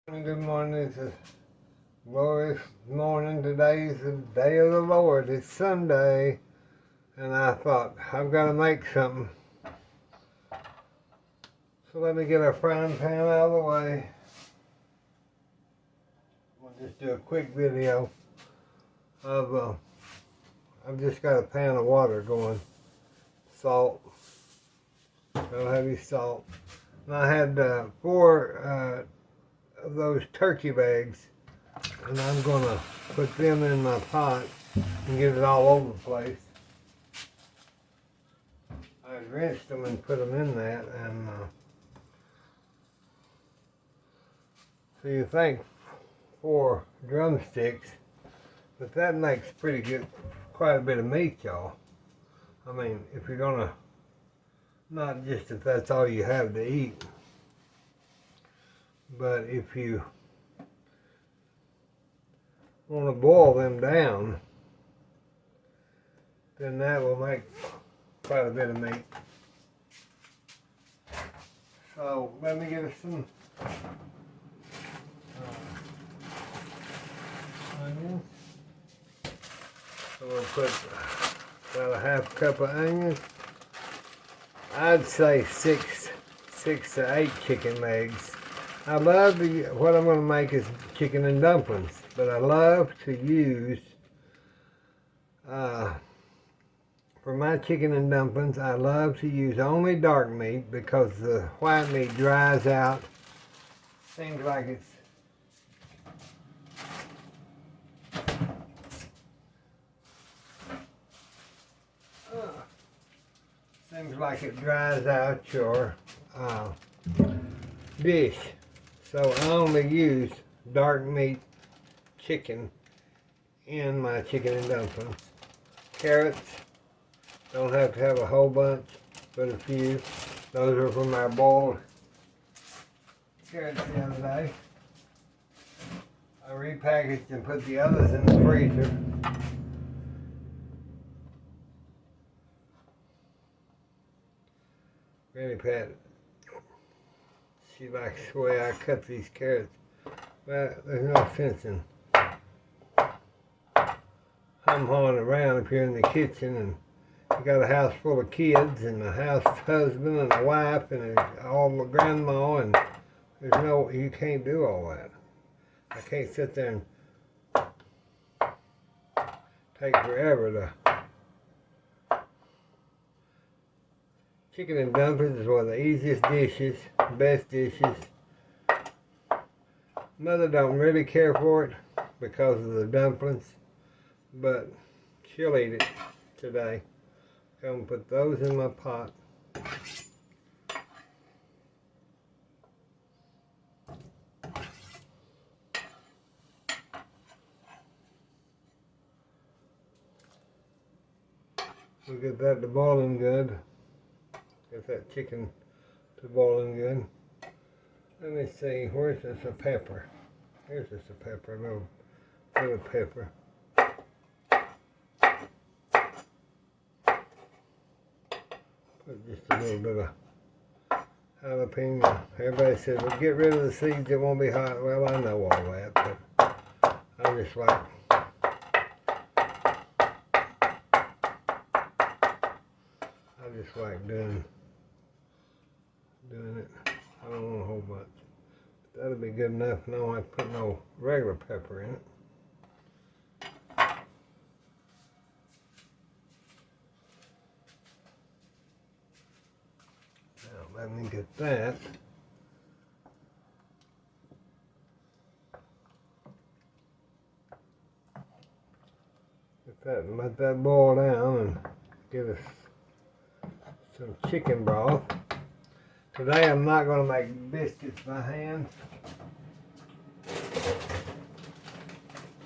Good morning. It's a glorious morning. Today's the day of the Lord. It's Sunday. And I thought, I've got to make something. So let me get our frying pan out of the way. We'll just do a quick video of, I've just got a pan of water going. Salt. No heavy salt. And I had 4 of those turkey bags, and I'm gonna put them in my pot and get it all over the place. I rinsed them and put them in that, and so you think 4 drumsticks, but that makes pretty good, quite a bit of meat, y'all. I mean, if you're gonna, not just if that's all you have to eat, but if you want to boil them down, then that will make quite a bit of meat. So let me get us some onions. So we'll put about a half cup of onions. I'd say 6 to 8 chicken legs. I love to, what I'm going to make is chicken and dumplings, but I love to use, for my chicken and dumplings, I love to use only dark meat because the white meat dries out. Seems like it dries out your dish. So I only use dark meat chicken in my chicken and dumplings. Carrots, don't have to have a whole bunch, but a few. Those are from our boiled carrots the other day. I repackaged and put the others in the freezer. Granny Pat, she likes the way I cut these carrots. Well, there's no sense in hum-hawing around if you're in the kitchen and you got a house full of kids and a house husband and a wife and all the grandma, and you can't do all that. I can't sit there and take forever to. Chicken and dumplings is one of the easiest dishes, best dishes. Mother don't really care for it because of the dumplings, but she'll eat it today. I'm gonna put those in my pot. We'll get that to boiling good. Get that chicken to boiling good. Let me see, where's this a pepper? Here's just a pepper, a little pepper. Put just a little bit of jalapeno. Everybody says, well, get rid of the seeds, it won't be hot. Well, I know all that, but I just like doing it. I don't want a whole bunch. That'll be good enough. I don't have to put no regular pepper in it. Now let me get that. Get that and let that boil down and get us some chicken broth. Today I'm not going to make biscuits by hand.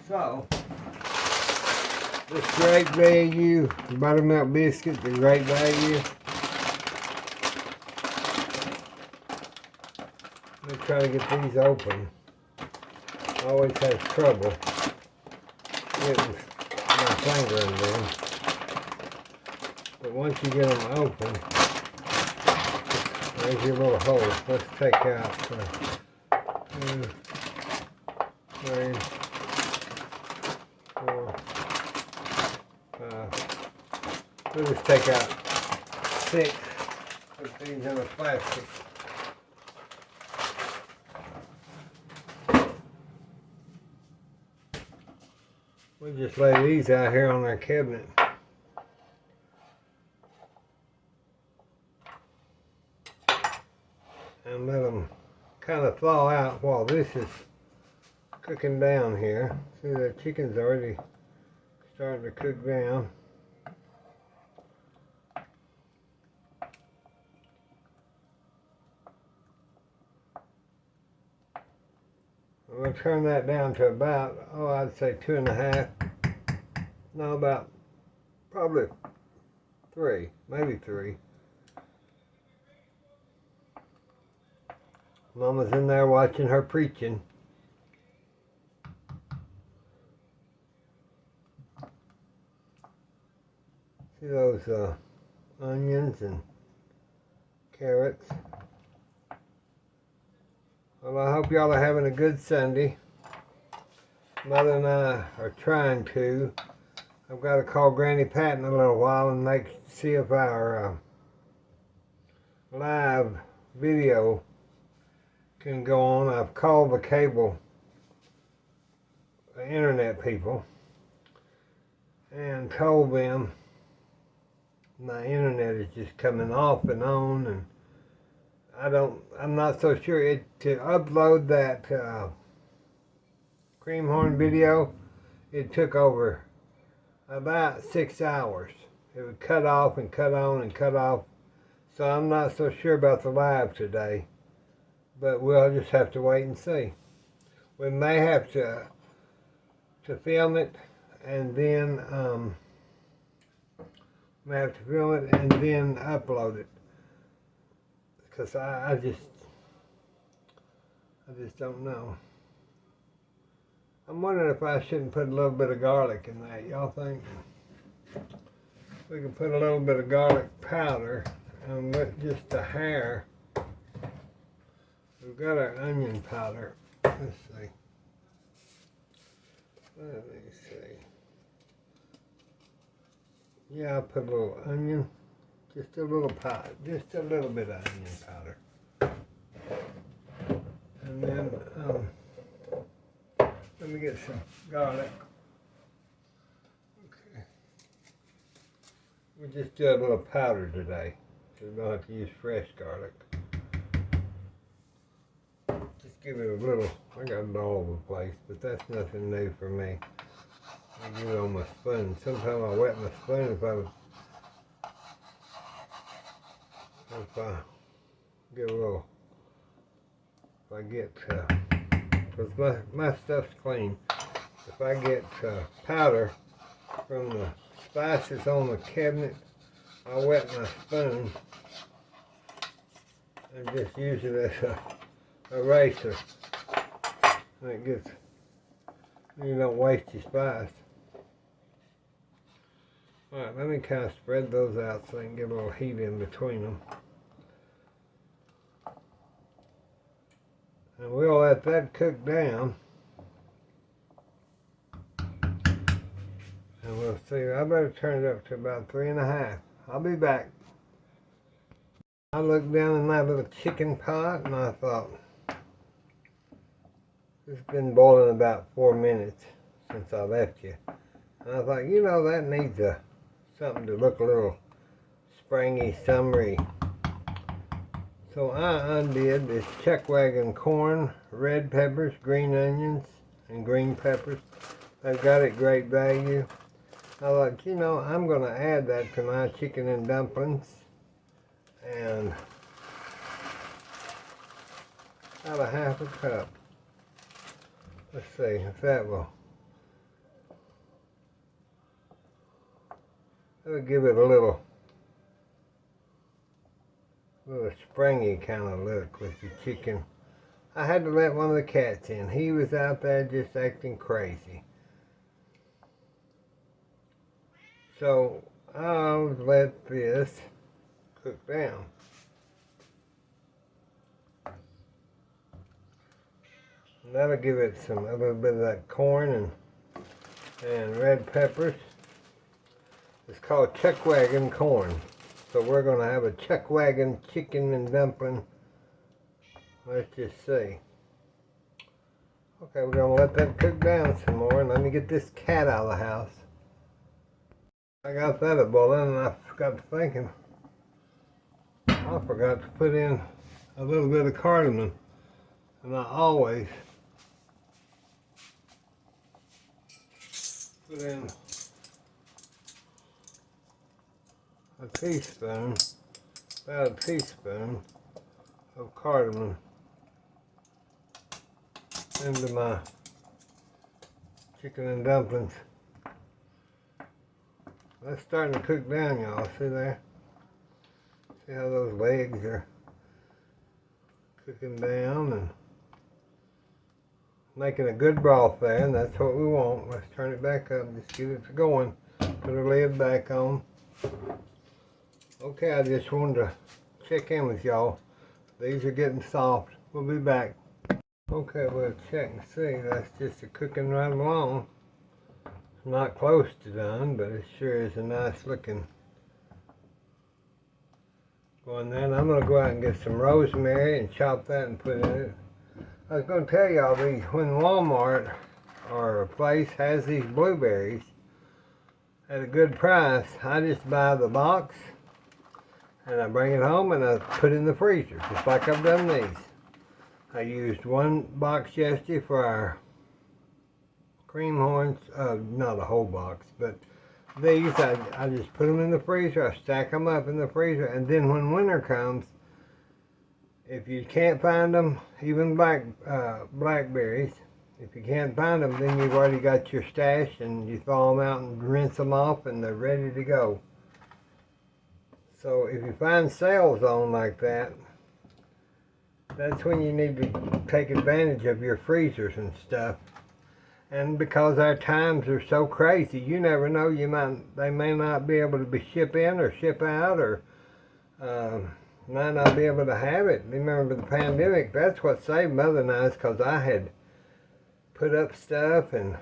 So, this great value buttermilk biscuits are great value. Let me try to get these open. I always have trouble getting my finger in them. But once you get them open, there's your little hole. Let's take out 3, 4, 5. We'll just take out 6. Put these in a plastic. We'll just lay these out here on our cabinet. And let them kind of thaw out while this is cooking down here. See, the chicken's already starting to cook down. We'll turn that down to about, I'd say 2.5. No, about probably 3, maybe 3. Mama's in there watching her preaching. See those onions and carrots. Well, I hope y'all are having a good Sunday. Mother and I are trying to. I've got to call Granny Pat in a little while and see if our live video can go on. I've called the cable, the internet people, and told them my internet is just coming off and on, and I'm not so sure to upload that cream-horn video. It took over about 6 hours. It would cut off and cut on and cut off. So I'm not so sure about the live today, but we'll just have to wait and see. We may have to film it and then upload it. Because I just don't know. I'm wondering if I shouldn't put a little bit of garlic in that. Y'all think? We can put a little bit of garlic powder and with just a hair. We've got our onion powder. Let's see. Let me see. Yeah, I'll put a little onion. Just a little powder, just a little bit of onion powder. And then, let me get some garlic. Okay. We just do a little powder today, so we don't have to use fresh garlic. Just give it a little, I got it all over the place, but that's nothing new for me. I get it on my spoon. Sometimes I wet my spoon if I get a little, if I get, because my stuff's clean. If I get powder from the spices on the cabinet, I wet my spoon and just use it as a eraser. And it gets, you don't waste your spice. Alright, let me kind of spread those out so I can get a little heat in between them. And we'll let that cook down. And we'll see. I better turn it up to about 3.5. I'll be back. I looked down in that little chicken pot and I thought, it's been boiling about 4 minutes since I left you. And I thought, you know, that needs something to look a little springy, summery. So I undid this Chuckwagon corn, red peppers, green onions, and green peppers. I've got it great value. I thought, you know, I'm going to add that to my chicken and dumplings. And about a half a cup. Let's see if that will. That'll give it a little springy kind of look with the chicken. I had to let one of the cats in. He was out there just acting crazy. So I'll let this cook down. And that'll give it a little bit of that corn and red peppers. It's called Chuckwagon corn. So we're going to have a Chuckwagon chicken and dumpling. Let's just see. Okay, we're going to let that cook down some more. And let me get this cat out of the house. I got that a boiling and I got to thinking. I forgot to put in a little bit of cardamom. And I always put in a teaspoon, about a teaspoon of cardamom into my chicken and dumplings. That's starting to cook down, y'all. See there? See how those legs are cooking down and making a good broth there, and that's what we want. Let's turn it back up, just get it going. Put the lid back on. Okay, I just wanted to check in with y'all. These are getting soft. We'll be back. Okay, we'll check and see. That's just a cooking right along. It's not close to done, but it sure is a nice looking one there. And I'm going to go out and get some rosemary and chop that and put in it. I was going to tell y'all these, when Walmart or a place has these blueberries at a good price, I just buy the box and I bring it home and I put it in the freezer, just like I've done these. I used one box yesterday for our cream horns, not a whole box, but these I just put them in the freezer. I stack them up in the freezer, and then when winter comes, if you can't find them, even blackberries, if you can't find them, then you've already got your stash, and you thaw them out and rinse them off, and they're ready to go. So if you find sales on like that, that's when you need to take advantage of your freezers and stuff. And because our times are so crazy, you never know, they may not be able to be ship in or ship out, or might not be able to have it. Remember the pandemic, that's what saved Mother and I, because I had put up stuff, and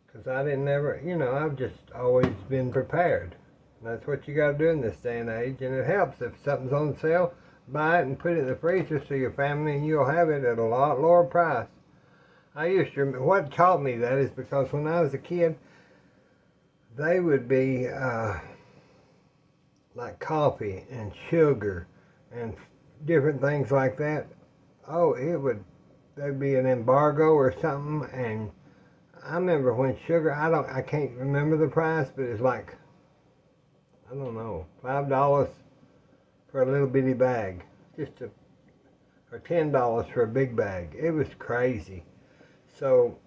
because I didn't ever, I've just always been prepared. And that's what you got to do in this day and age, and it helps. If something's on sale, buy it and put it in the freezer so your family and you'll have it at a lot lower price. I used to remember, what taught me that is because when I was a kid, they would be like coffee and sugar and different things like that. Oh, there'd be an embargo or something, and I remember when sugar, I can't remember the price, but it's like, I don't know, $5 for a little bitty bag, or $10 for a big bag. It was crazy. So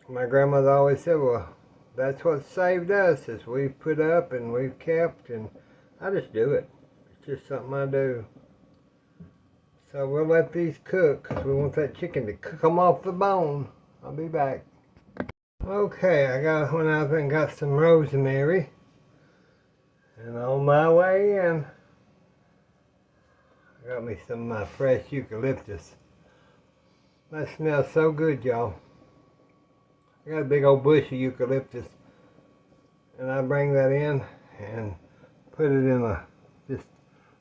my grandmother always said, well, that's what saved us, is we've put up and we've kept, and I just do it. It's just something I do. So we'll let these cook, because we want that chicken to cook them off the bone. I'll be back. Okay, went out and got some rosemary, and on my way in, I got me some of my fresh eucalyptus. That smells so good, y'all. I got a big old bush of eucalyptus, and I bring that in and put it in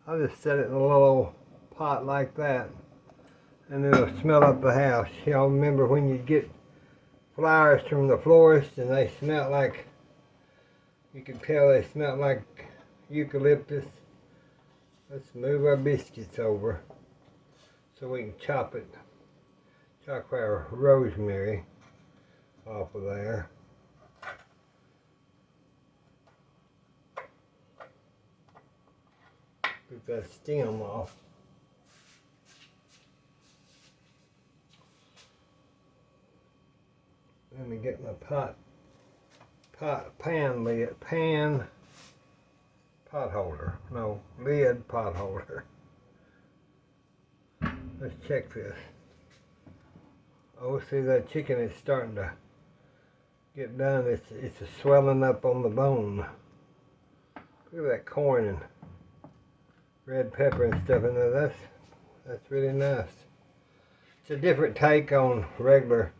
I'll just set it in a little old pot like that, and it'll smell up the house. Y'all remember when you get flowers from the florist and they smell like, you can tell they smell like eucalyptus? Let's move our biscuits over so we can chop our rosemary off of there. Get that stem off. Let me get my pot holder. Let's check this. Oh, see, that chicken is starting to get done. It's a swelling up on the bone. Look at that corn and red pepper and stuff in there. That's really nice. It's a different take on regular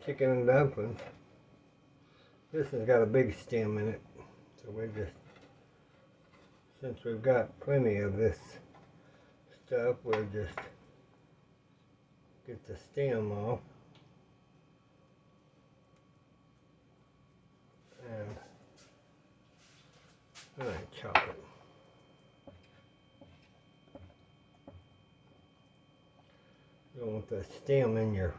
chicken and dumplings. This has got a big stem in it, so we just, since we've got plenty of this stuff, we'll just get the stem off and chop it. You don't want the stem in your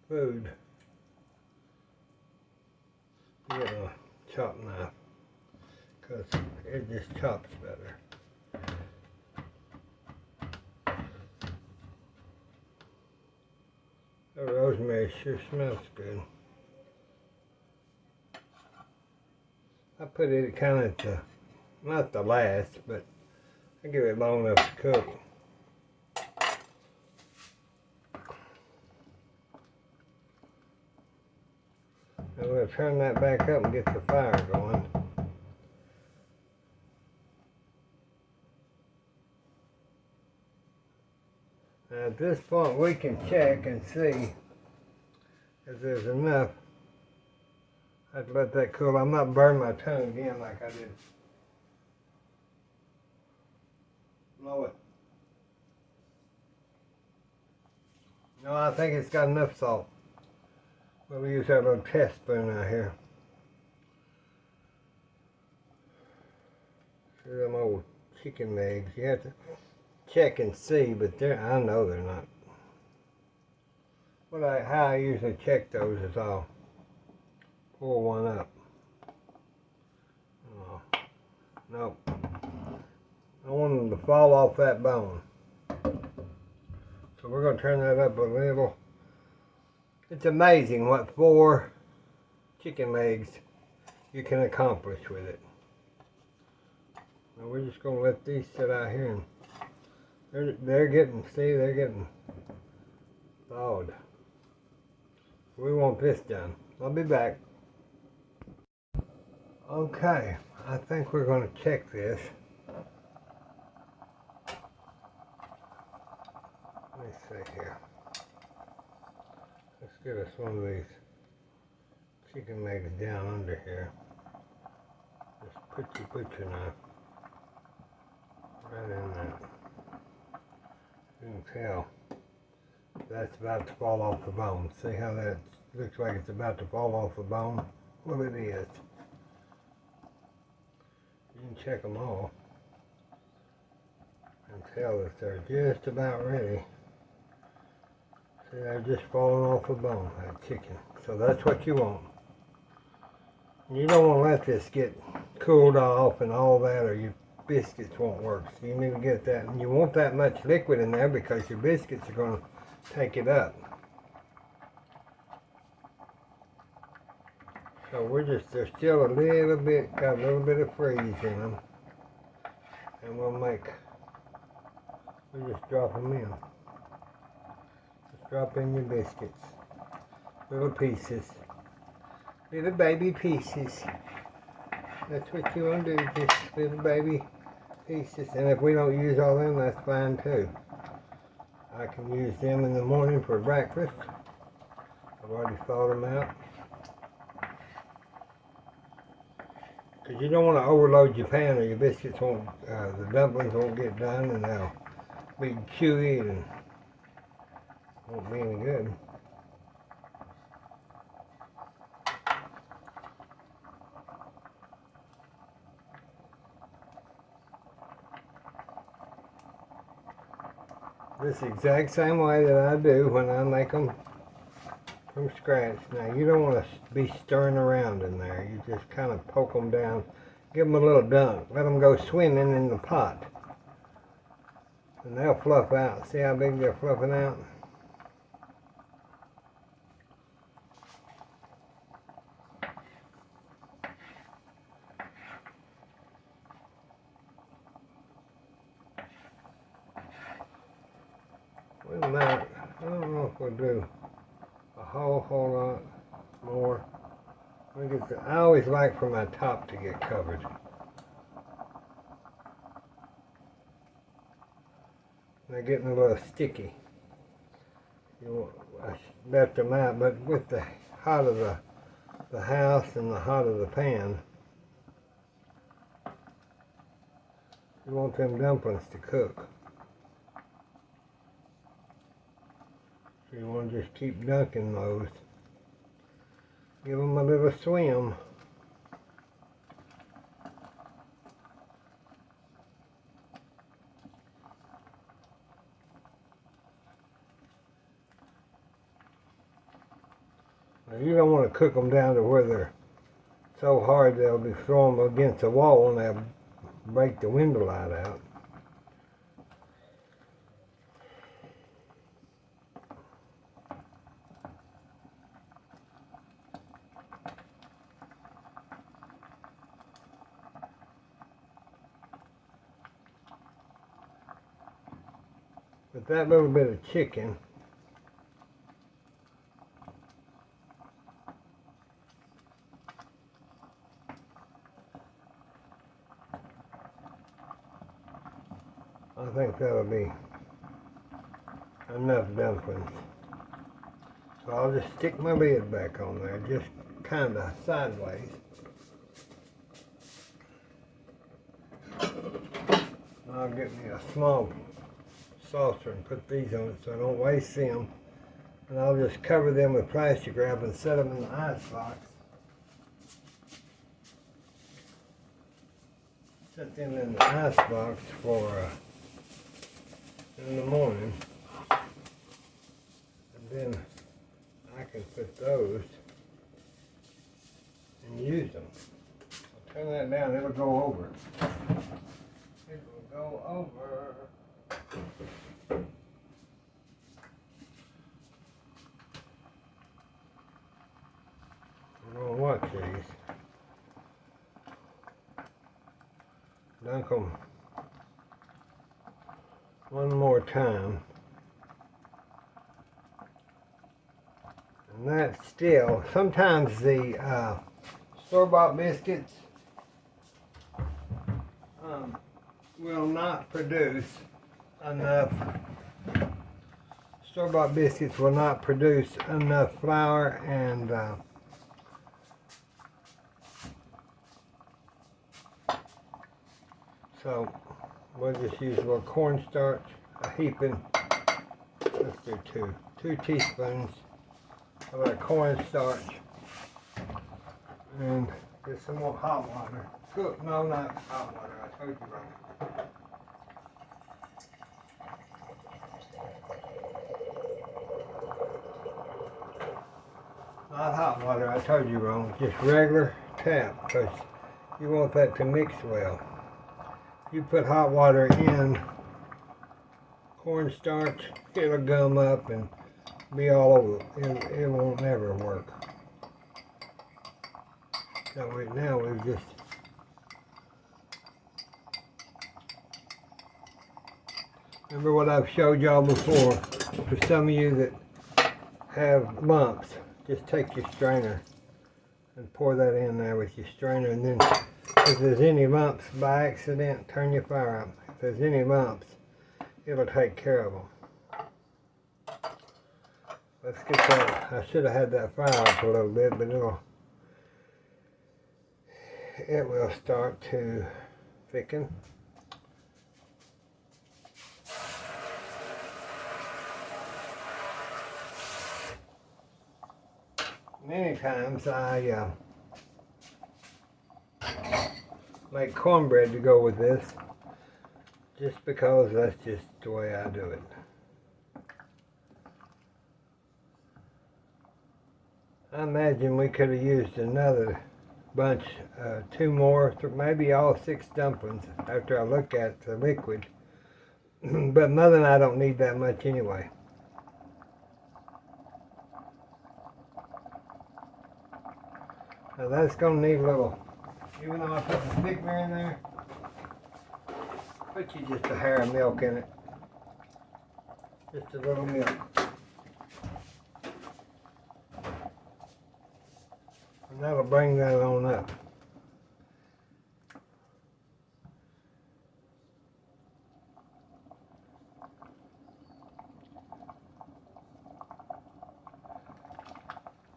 food. You get a chop knife because it just chops better. The rosemary sure smells good. I put it kind of to, not the last, but I give it long enough to cook. And we'll turn that back up and get the fire going. Now at this point we can check and see if there's enough. I have to let that cool. I'm not burning my tongue again like I did. Blow it. No, I think it's got enough salt. We'll use our little test spoon out here. See them old chicken legs. You have to check and see, but I know they're not. How I usually check those is I'll pull one up. Oh, nope. I want them to fall off that bone. So we're going to turn that up a little. It's amazing what 4 chicken legs you can accomplish with it. Now we're just going to let these sit out here, and they're getting thawed. We want this done. I'll be back. Okay, I think we're going to check this. Let me see here. Let's get us one of these chicken legs down under here. Just put your knife right in there. You can tell that's about to fall off the bone. See how that looks like it's about to fall off the bone? Well, it is. You can check them all and tell that they're just about ready. See, they're just falling off the bone, that chicken. So that's what you want. You don't want to let this get cooled off and all that, or your biscuits won't work. So you need to get that, and you want that much liquid in there because your biscuits are going to take it up. So they're still a little bit, got a little bit of freeze in them. And we'll just drop them in. Just drop in your biscuits. Little pieces. Little baby pieces. That's what you want to do, just little baby pieces. And if we don't use all them, that's fine too. I can use them in the morning for breakfast. I've already thawed them out. Because you don't want to overload your pan or your biscuits won't, the dumplings won't get done and they'll be chewy and won't be any good. This exact same way that I do when I make them from scratch. Now you don't want to be stirring around in there. You just kind of poke them down, give them a little dunk, let them go swimming in the pot, and they'll fluff out. See how big they're fluffing out? We might, I don't know if we'll do a whole lot more. I always like for my top to get covered. They're getting a little sticky. I left them out, but with the hot of the house and the hot of the pan, you want them dumplings to cook. So you want to just keep dunking those. Give them a little swim. Now you don't want to cook them down to where they're so hard they'll be throwing them against the wall and they'll break the window light out. With that little bit of chicken, I think that'll be enough dumplings. So I'll just stick my lid back on there, just kind of sideways. I'll get me a small saucer and put these on it so I don't waste them. And I'll just cover them with plastic wrap and set them in the ice box. Set them in the ice box for in the morning, and then I can put those and use them. I'll turn that down, it'll go over. It will go over. I'm going to watch these. Dunk them one more time. And that's still, sometimes the store-bought biscuits will not produce enough, store-bought biscuits will not produce enough flour and so we'll just use a little cornstarch, a heaping, let's do two teaspoons of that cornstarch, and get some more hot water. Cook, no, not hot water, I told you wrong. Not hot water, I told you wrong, just regular tap, because you want that to mix well. You put hot water in cornstarch, it'll gum up and be all over. It won't never work. So right now we've just remember what I've showed y'all before. For some of you that have lumps, just take your strainer and pour that in there with your strainer, and then if there's any lumps by accident, turn your fire up. If there's any lumps, it'll take care of them. Let's get that. I should have had that fire up a little bit, but it will start to thicken. Many times I make cornbread to go with this, just because that's just the way I do it. I imagine we could have used another bunch, two more, maybe all 6 dumplings after I look at the liquid. But Mother and I don't need that much anyway. Now that's going to need a little, even though I put the thickener in there, put you just a hair of milk in it. Just a little milk. And that'll bring that on up.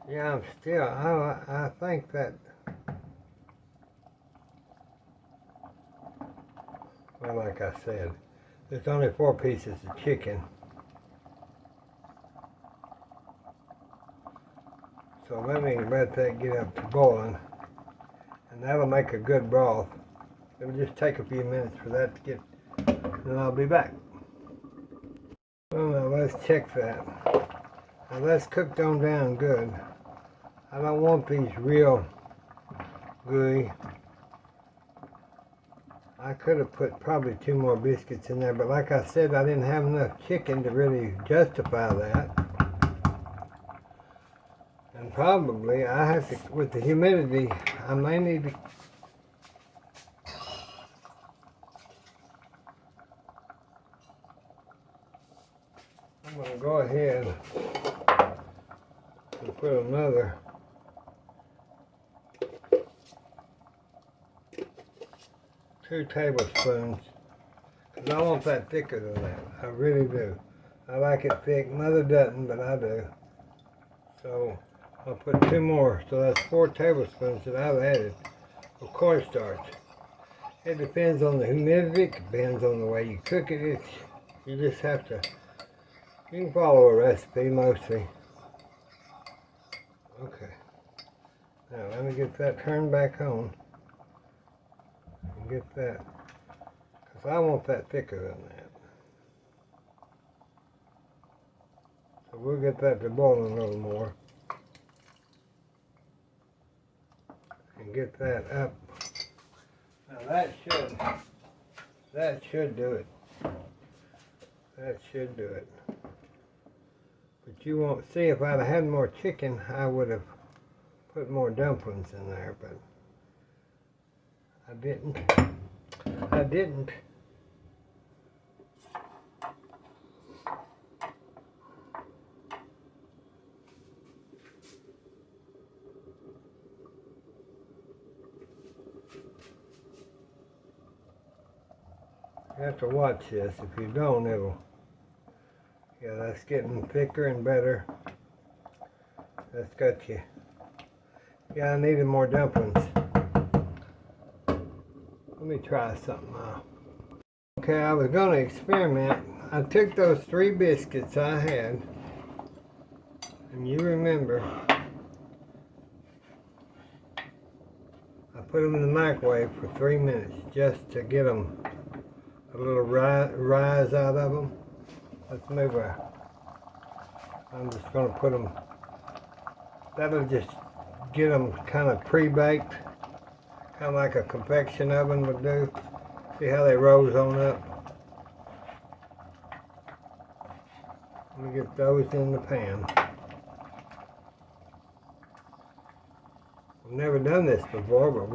Yeah, I think that, well, like I said, there's only 4 pieces of chicken. So let me let that get up to boiling, and that'll make a good broth. It'll just take a few minutes for that to get, and I'll be back. Well, now let's check that. Now that's cooked on down good. I don't want these real gooey. I could have put probably 2 more biscuits in there, but like I said, I didn't have enough chicken to really justify that. And probably I have to, with the humidity, I may need to. I'm going to go ahead and put another 2 tablespoons, because I want that thicker than that. I really do. I like it thick. Mother doesn't, but I do. So I'll put 2 more. So that's 4 tablespoons that I've added of cornstarch. It depends on the humidity. It depends on the way you cook it. You just have to. You can follow a recipe mostly. Okay. Now let me get that turned back on. And get that. Because I want that thicker than that. So we'll get that to boil a little more. And get that up. Now that should do it. That should do it. But you won't see, if I'd have had more chicken, I would have put more dumplings in there, but I didn't. I didn't. You have to watch this. If you don't, it'll. Yeah, that's getting thicker and better. That's got you. Yeah, I needed more dumplings. Let me try something now. Okay, I was going to experiment. I took those 3 biscuits I had, and you remember, I put them in the microwave for 3 minutes just to get them a little rise out of them. Let's move out. I'm just going to put them, that'll just get them kind of pre-baked, kind of like a convection oven would do. See how they rose on up? Let me get those in the pan. I've never done this before, but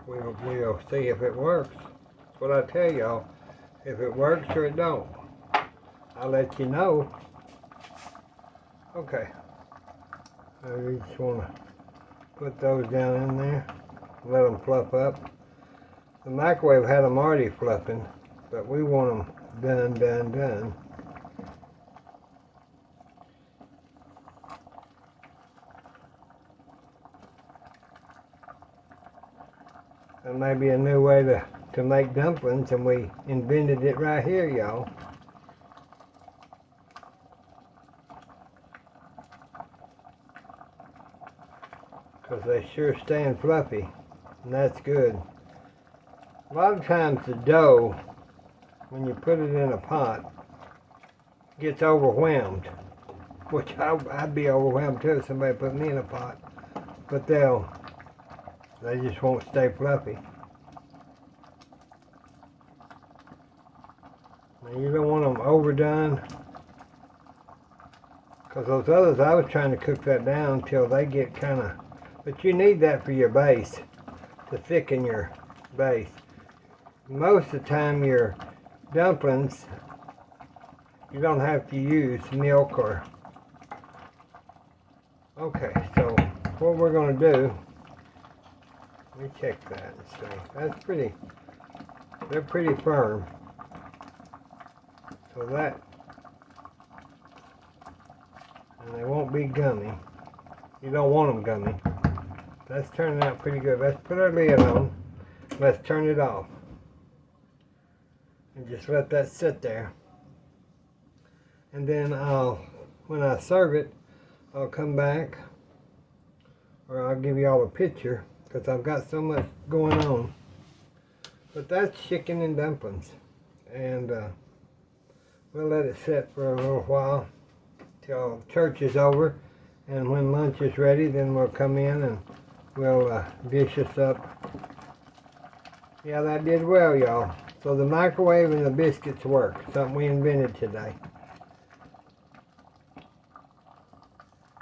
we'll see if it works. That's what I tell y'all. If it works or it don't, I'll let you know. Okay. I just want to put those down in there. Let them fluff up. The microwave had them already fluffing, but we want them done. That may be a new way to make dumplings, and we invented it right here, y'all. Because they sure stand fluffy, and that's good. A lot of times the dough, when you put it in a pot, gets overwhelmed, which I'd be overwhelmed too if somebody put me in a pot, but they just won't stay fluffy. Now you don't want them overdone, because those others, I was trying to cook that down till they get kind of, but you need that for your base, to thicken your base. Most of the time your dumplings, you don't have to use milk or, okay, so what we're going to do, let me check that and see. That's pretty, they're pretty firm. So that, and they won't be gummy. You don't want them gummy. That's turning out pretty good. Let's put our lid on. Let's turn it off. And just let that sit there. And then when I serve it, I'll come back, or I'll give you all a picture, because I've got so much going on. But that's chicken and dumplings. And we'll let it sit for a little while till church is over. And when lunch is ready, then we'll come in and we'll dish this up. Yeah, that did well, y'all. So the microwave and the biscuits work. Something we invented today.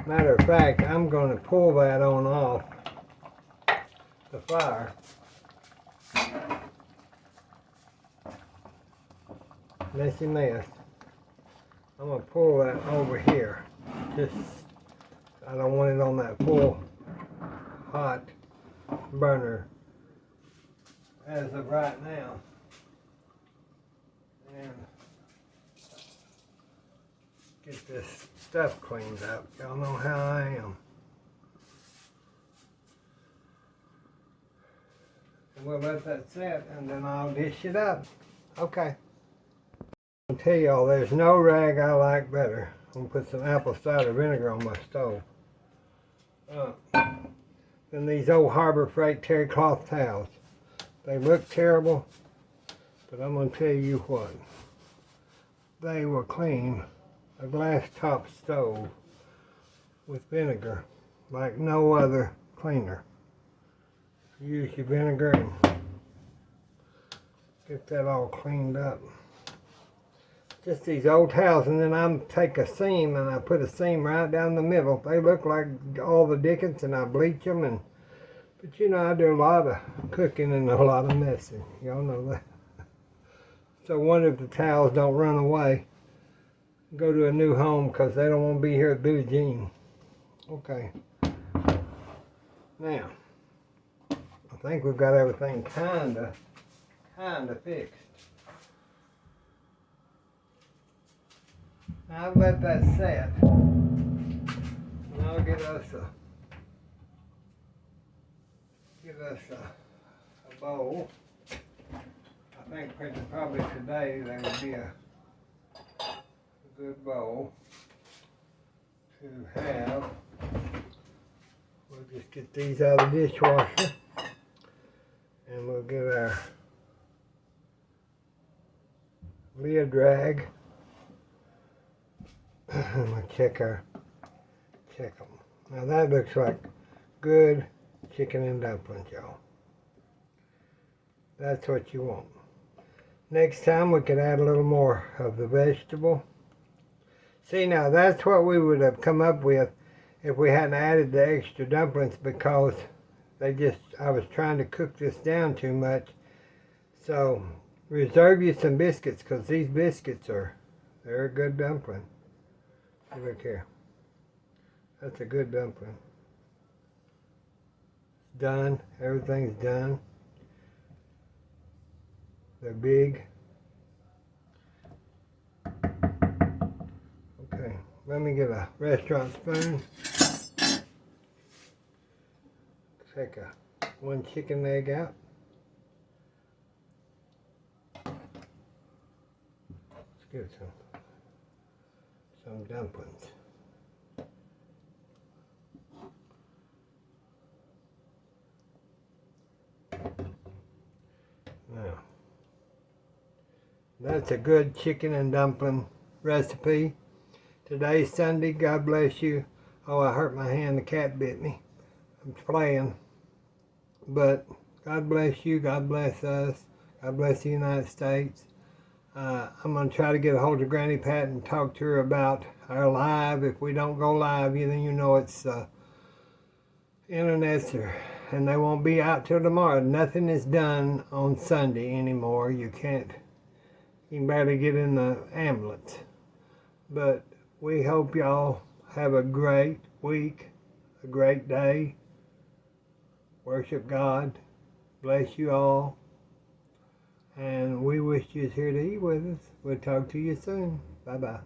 Matter of fact, I'm going to pull that on off the fire. Messy mess. I'm going to pull that over here. Just, I don't want it on that full hot burner as of right now. And get this stuff cleaned up. Y'all know how I am. And we'll let that set, and then I'll dish it up. Okay. I'll tell y'all, there's no rag I like better. I'm going to put some apple cider vinegar on my stove. Than these old Harbor Freight terry cloth towels. They look terrible, but I'm going to tell you what. They will clean a glass top stove with vinegar like no other cleaner. Use your vinegar and get that all cleaned up. Just these old towels, and then I take a seam and I put a seam right down the middle. They look like all the dickens, and I bleach them. But you know, I do a lot of cooking and a lot of messing. Y'all know that. So wonder if the towels don't run away, go to a new home, because they don't want to be here at Billie Jean. Okay. Now, I think we've got everything kinda fixed. Now I've let that set, and I'll get us a bowl. I think probably today that would be a good bowl to have. We'll just get these out of the dishwasher, and we'll get our lid rag. I'm going to check them. Now that looks like good chicken and dumplings, y'all. That's what you want. Next time we could add a little more of the vegetable. See, now that's what we would have come up with if we hadn't added the extra dumplings, because I was trying to cook this down too much. So reserve you some biscuits, because these biscuits they're a good dumpling. Look here. That's a good dumpling. It's done. Everything's done. They're big. Okay. Let me get a restaurant spoon. Take one chicken leg out. Let's give it some dumplings. Now, that's a good chicken and dumpling recipe. Today's Sunday. God bless you. Oh, I hurt my hand. The cat bit me. I'm playing. But God bless you. God bless us. God bless the United States. I'm going to try to get a hold of Granny Pat and talk to her about our live. If we don't go live, then you know it's internet's and they won't be out till tomorrow. Nothing is done on Sunday anymore. You can barely get in the ambulance. But we hope y'all have a great week, a great day. Worship God. Bless you all. And we wish you was here to eat with us. We'll talk to you soon. Bye-bye.